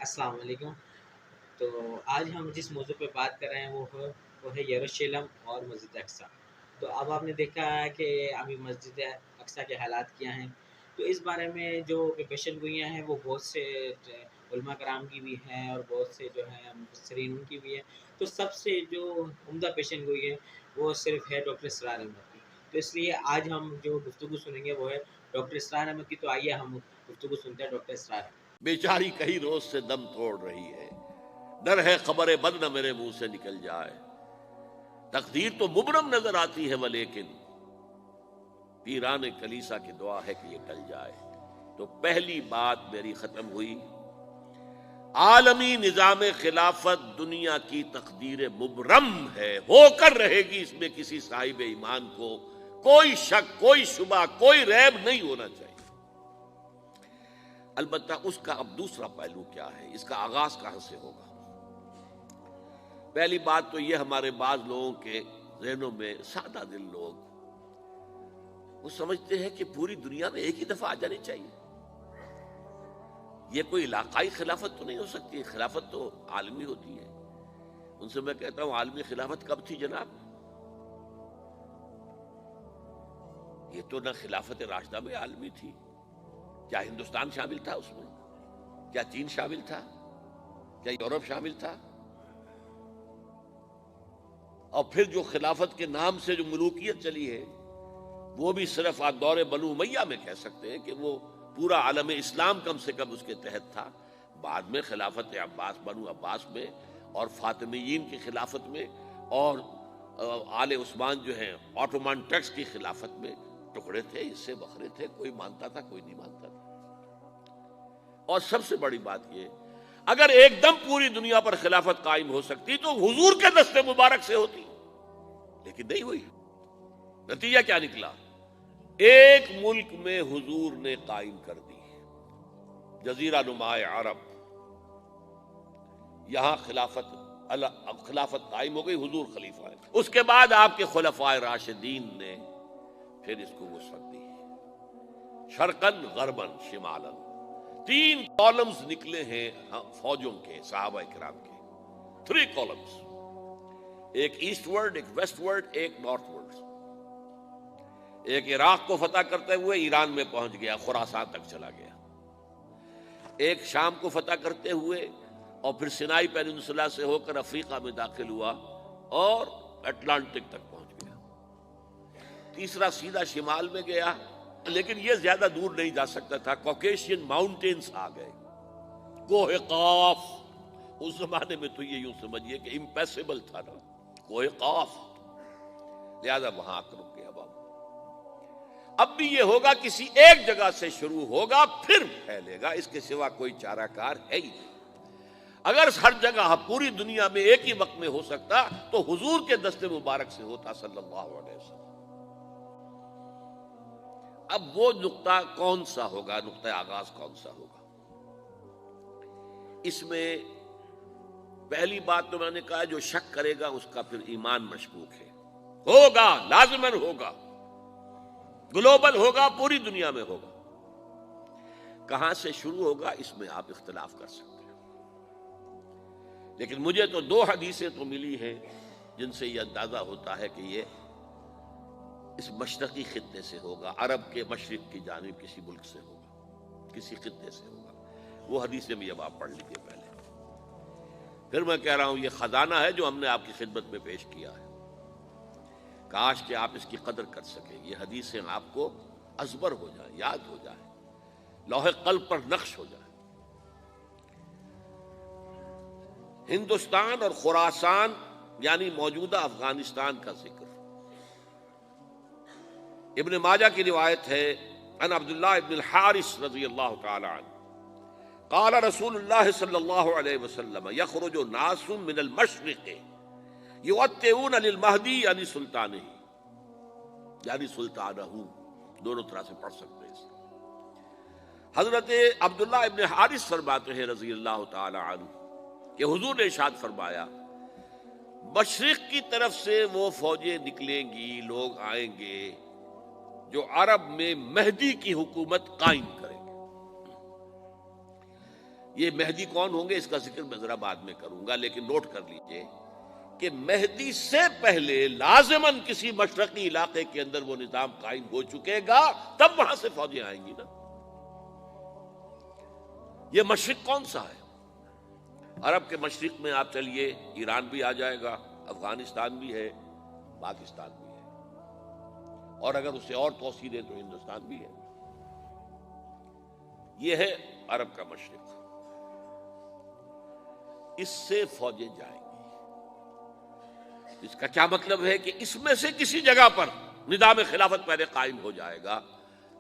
السلام علیکم۔ تو آج ہم جس موضوع پہ بات کر رہے ہیں وہ ہے یروشلم اور مسجد اقصی۔ تو اب آپ نے دیکھا ہے کہ ابھی مسجد اقصی کے حالات کیا ہیں، تو اس بارے میں جو پیشن گوئیاں ہیں وہ بہت سے علماء کرام کی بھی ہیں اور بہت سے جو ہیں مفسرین ان کی بھی ہیں۔ تو سب سے جو عمدہ پیشن گوئی ہے وہ صرف ہے ڈاکٹر اسرار احمد کی۔ تو اس لیے آج ہم جو گفتگو سنیں گے وہ ہے ڈاکٹر اسرار احمد کی۔ تو آئیے ہم گفتگو سنتے ہیں ڈاکٹر اسرار احمد۔ بیچاری کئی روز سے دم توڑ رہی ہے، ڈر ہے خبر بد نہ میرے منہ سے نکل جائے۔ تقدیر تو مبرم نظر آتی ہے ولیکن پیران کلیسا کی دعا ہے کہ یہ ٹل جائے۔ تو پہلی بات میری ختم ہوئی، عالمی نظام خلافت دنیا کی تقدیر مبرم ہے، ہو کر رہے گی، اس میں کسی صاحب ایمان کو کوئی شک، کوئی شبہ، کوئی ریب نہیں ہونا چاہیے۔ البتہ اس کا اب دوسرا پہلو کیا ہے، اس کا آغاز کہاں سے ہوگا؟ پہلی بات تو یہ، ہمارے بعض لوگوں کے ذہنوں میں، سادہ دل لوگ وہ سمجھتے ہیں کہ پوری دنیا میں ایک ہی دفعہ آ جانی چاہیے۔ یہ کوئی علاقائی خلافت تو نہیں ہو سکتی، خلافت تو عالمی ہوتی ہے۔ ان سے میں کہتا ہوں، عالمی خلافت کب تھی جناب؟ یہ تو نہ خلافت راشدہ میں عالمی تھی، کیا ہندوستان شامل تھا اس میں؟ کیا چین شامل تھا؟ کیا یورپ شامل تھا؟ اور پھر جو خلافت کے نام سے جو ملوکیت چلی ہے، وہ بھی صرف دور بنو امیہ میں کہہ سکتے ہیں کہ وہ پورا عالم اسلام کم سے کم اس کے تحت تھا۔ بعد میں خلافت عباس، بنو عباس میں اور فاطمیین کی خلافت میں اور آل عثمان جو ہیں آٹومان ٹرکس کی خلافت میں ٹکڑے تھے، حصے بکھرے تھے، کوئی مانتا تھا کوئی نہیں مانتا تھا۔ اور سب سے بڑی بات یہ، اگر ایک دم پوری دنیا پر خلافت قائم ہو سکتی تو حضور کے دست مبارک سے ہوتی، لیکن نہیں ہوئی۔ نتیجہ کیا نکلا؟ ایک ملک میں حضور نے قائم کر دی، جزیرہ نما عرب، یہاں خلافت قائم ہو گئی، حضور خلیفہ ہے۔ اس کے بعد آپ کے خلفائے راشدین نے پھر اس کو وسعت دی، شرقاً غرباً شمالاً۔ 3 کالمز نکلے ہیں فوجوں کے، صحابہ کرام کے، 3 کالمز، ایک ایسٹ ورڈ، ایک ویسٹ ورڈ، ایک نارتھ ورڈ۔ ایک عراق کو فتح کرتے ہوئے ایران میں پہنچ گیا، خراسان تک چلا گیا۔ ایک شام کو فتح کرتے ہوئے اور پھر سینائی پیننسولا سے ہو کر افریقہ میں داخل ہوا اور اٹلانٹک تک پہنچ گیا۔ تیسرا سیدھا شمال میں گیا، لیکن یہ زیادہ دور نہیں جا سکتا تھا، کوکیشین ماؤنٹینز آ گئے، کوہ قاف۔ اس زمانے میں تو یہ یوں سمجھیے کہ امپیسیبل تھا نا، کوہ قاف، لہذا وہاں آ کر رک گیا بابا۔ اب بھی یہ ہوگا، کسی ایک جگہ سے شروع ہوگا پھر پھیلے گا، اس کے سوا کوئی چارہ کار ہے ہی نہیں۔ اگر ہر جگہ پوری دنیا میں ایک ہی وقت میں ہو سکتا تو حضور کے دست مبارک سے ہوتا صلی اللہ علیہ وسلم۔ اب وہ نقطہ کون سا ہوگا، نقطہ آغاز کون سا ہوگا؟ اس میں پہلی بات تو میں نے کہا، جو شک کرے گا اس کا پھر ایمان مشکوک ہے۔ ہوگا، لازماً ہوگا، گلوبل ہوگا، پوری دنیا میں ہوگا۔ کہاں سے شروع ہوگا اس میں آپ اختلاف کر سکتے ہیں، لیکن مجھے تو 2 حدیثیں تو ملی ہیں جن سے یہ اندازہ ہوتا ہے کہ یہ اس مشرقی خطے سے ہوگا، عرب کے مشرق کی جانب کسی ملک سے ہوگا، کسی خطے سے ہوگا۔ وہ حدیثیں بھی اب آپ پڑھ لیجیے پہلے۔ پھر میں کہہ رہا ہوں، یہ خزانہ ہے جو ہم نے آپ کی خدمت میں پیش کیا ہے، کاش کہ آپ اس کی قدر کر سکیں، یہ حدیثیں آپ کو ازبر ہو جائیں، یاد ہو جائیں، لوح قلب پر نقش ہو جائیں۔ ہندوستان اور خراسان یعنی موجودہ افغانستان کا ذکر ابن ماجہ کی روایت ہے، عن عبداللہ ابن الحارث رضی اللہ تعالی عنہ قال رسول اللہ صلی اللہ علیہ وسلم یخرج ناس من المشرق یؤتئون للمہدی یعنی سلطانہ، یعنی سلطانہ، دونوں طرح سے پڑھ سکتے ہیں۔ حضرت عبداللہ ابن حارث فرماتے ہیں رضی اللہ تعالی عنہ کہ حضور نے ارشاد فرمایا، مشرق کی طرف سے وہ فوجیں نکلیں گی، لوگ آئیں گے جو عرب میں مہدی کی حکومت قائم کریں گے۔ یہ مہدی کون ہوں گے اس کا ذکر میں ذرا بعد میں کروں گا، لیکن نوٹ کر لیجئے کہ مہدی سے پہلے لازماً کسی مشرقی علاقے کے اندر وہ نظام قائم ہو چکے گا، تب وہاں سے فوجیں آئیں گی نا۔ یہ مشرق کون سا ہے؟ عرب کے مشرق میں آپ چلیے، ایران بھی آ جائے گا، افغانستان بھی ہے، پاکستان بھی ہے، اور اگر اسے اور توسیع دیں تو ہندوستان بھی ہے۔ یہ ہے عرب کا مشرق، اس سے فوجیں جائیں گی۔ اس کا کیا مطلب ہے کہ اس میں سے کسی جگہ پر نظام خلافت پہلے قائم ہو جائے گا،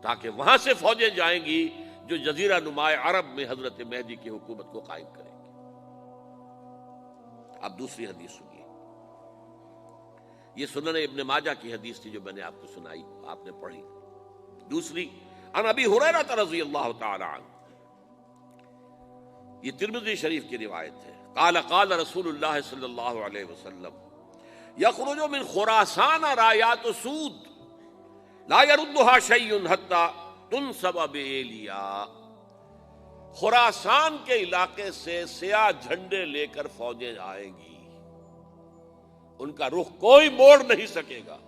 تاکہ وہاں سے فوجیں جائیں گی جو جزیرہ نماء عرب میں حضرت مہدی کی حکومت کو قائم کریں گی۔ اب دوسری حدیث سنیے، یہ سنن ابن ماجہ کی حدیث تھی جو میں نے آپ کو سنائی، آپ نے پڑھی۔ دوسری، عن ابی ہریرہ رضی اللہ تعالی عنہ، یہ ترمذی شریف کی روایت ہے، قال قال رسول اللہ صلی اللہ علیہ وسلم یخرج من خراسان رایات سود لا يردها شیء حتی تنصب بإیلیا۔ خراسان کے علاقے سے سیاہ جھنڈے لے کر فوجیں آئیں گی، ان کا رخ کوئی موڑ نہیں سکے گا،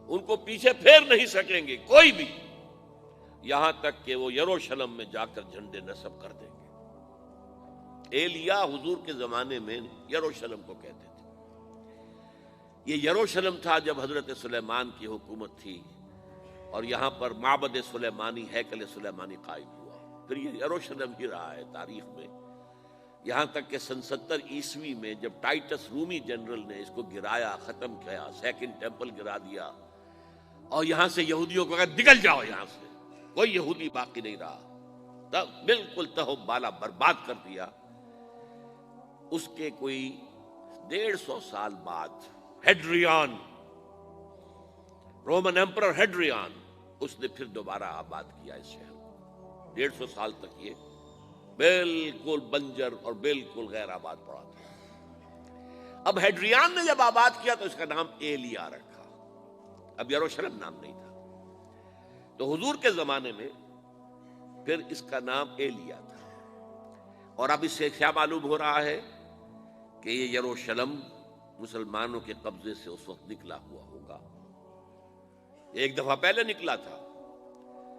ان کو پیچھے پھیر نہیں سکیں گے کوئی بھی، یہاں تک کہ وہ یروشلم میں جا کر جھنڈے نصب کر دیں گے۔ ایلیا حضور کے زمانے میں یروشلم کو کہتے تھے۔ یہ یروشلم تھا جب حضرت سلیمان کی حکومت تھی، اور یہاں پر معبد سلیمانی، ہیکل سلیمانی قائم ہوا، پھر یہ یروشلم ہی رہا ہے تاریخ میں، یہاں تک کہ سن 70 عیسوی میں جب ٹائٹس رومی جنرل نے اس کو گرایا، ختم کیا، سیکنڈ ٹیمپل گرا دیا، اور یہاں سے یہودیوں کو کہا نکل جاؤ یہاں سے، کوئی یہودی باقی نہیں رہا، تب بالکل تہو بالا برباد کر دیا۔ اس کے کوئی 150 سال بعد ہیڈریان، رومن ایمپرر ہیڈریان، اس نے پھر دوبارہ آباد کیا اس شہر کو۔ 150 سال تک یہ بالکل بنجر اور بالکل غیر آباد پڑا تھا۔ اب ہیڈریان نے جب آباد کیا تو اس کا نام ایلیا رکھا، اب یروشلم نام نہیں تھا۔ تو حضور کے زمانے میں پھر اس کا نام ایلیا تھا، اور اب اس سے کیا معلوم ہو رہا ہے کہ یہ یروشلم مسلمانوں کے قبضے سے اس وقت نکلا ہوا ہوگا۔ ایک دفعہ پہلے نکلا تھا،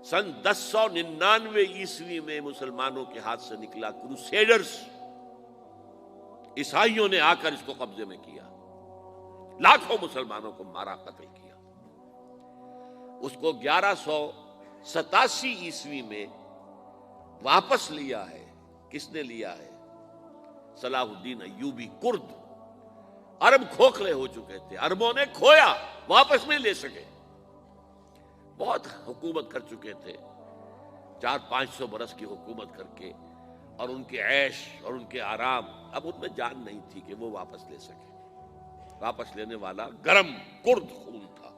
سن 1099 عیسوی میں مسلمانوں کے ہاتھ سے نکلا، کروسیڈرز، عیسائیوں نے آ کر اس کو قبضے میں کیا، لاکھوں مسلمانوں کو مارا، قتل کیا۔ اس کو 1187 عیسوی میں واپس لیا ہے۔ کس نے لیا ہے؟ صلاح الدین ایوبی، کرد۔ عرب کھوکھلے ہو چکے تھے، عربوں نے کھویا، واپس نہیں لے سکے، بہت حکومت کر چکے تھے، 400-500 برس کی حکومت کر کے، اور ان کے عیش اور ان کے آرام، اب ان میں جان نہیں تھی کہ وہ واپس لے سکے۔ واپس لینے والا گرم کرد خون تھا،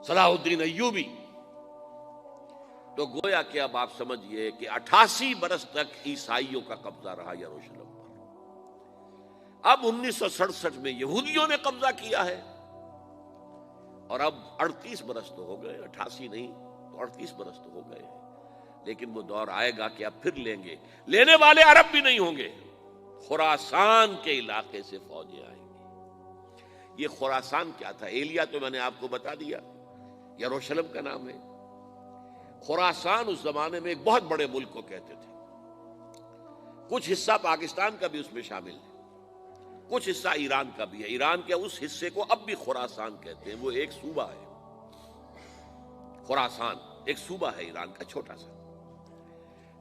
صلاح الدین ایوبی۔ تو گویا کہ اب آپ سمجھئے کہ 88 برس تک عیسائیوں کا قبضہ رہا یروشلم پر۔ اب 1967 میں یہودیوں نے قبضہ کیا ہے، اور اب 38 برس تو ہو گئے، 88 نہیں تو 38 برس تو ہو گئے ہیں، لیکن وہ دور آئے گا کہ اب پھر لیں گے، لینے والے عرب بھی نہیں ہوں گے، خراسان کے علاقے سے فوجیں آئیں گی۔ یہ خراسان کیا تھا؟ ایلیا تو میں نے آپ کو بتا دیا، یروشلم کا نام ہے۔ خراسان اس زمانے میں ایک بہت بڑے ملک کو کہتے تھے، کچھ حصہ پاکستان کا بھی اس میں شامل ہے، کچھ حصہ ایران کا بھی ہے۔ ایران کے اس حصے کو اب بھی خراسان کہتے ہیں، وہ ایک صوبہ ہے، خراسان ایک صوبہ ہے ایران کا چھوٹا سا۔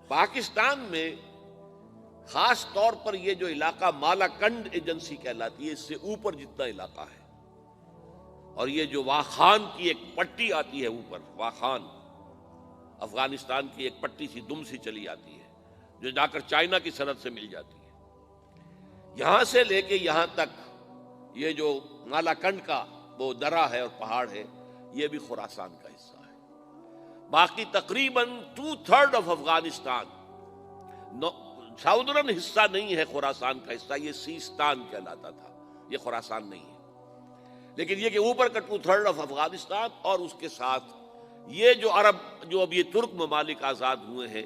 پاکستان میں خاص طور پر یہ جو علاقہ مالاکنڈ ایجنسی کہلاتی ہے، اس سے اوپر جتنا علاقہ ہے، اور یہ جو واخان کی ایک پٹی آتی ہے اوپر، واخان افغانستان کی ایک پٹی سی دم سی چلی آتی ہے جو جا کر چائنا کی سرحد سے مل جاتی ہے، یہاں سے لے کے یہاں تک یہ جو مالاکنڈ کا وہ درہ ہے اور پہاڑ ہے، یہ بھی خراسان کا حصہ ہے۔ باقی تقریباً 2/3 آف افغانستان، ساؤدرن حصہ نہیں ہے خراسان کا حصہ، یہ سیستان کہلاتا تھا، یہ خراسان نہیں ہے، لیکن یہ کہ اوپر کا 2/3 آف افغانستان، اور اس کے ساتھ یہ جو عرب، جو اب یہ ترک ممالک آزاد ہوئے ہیں،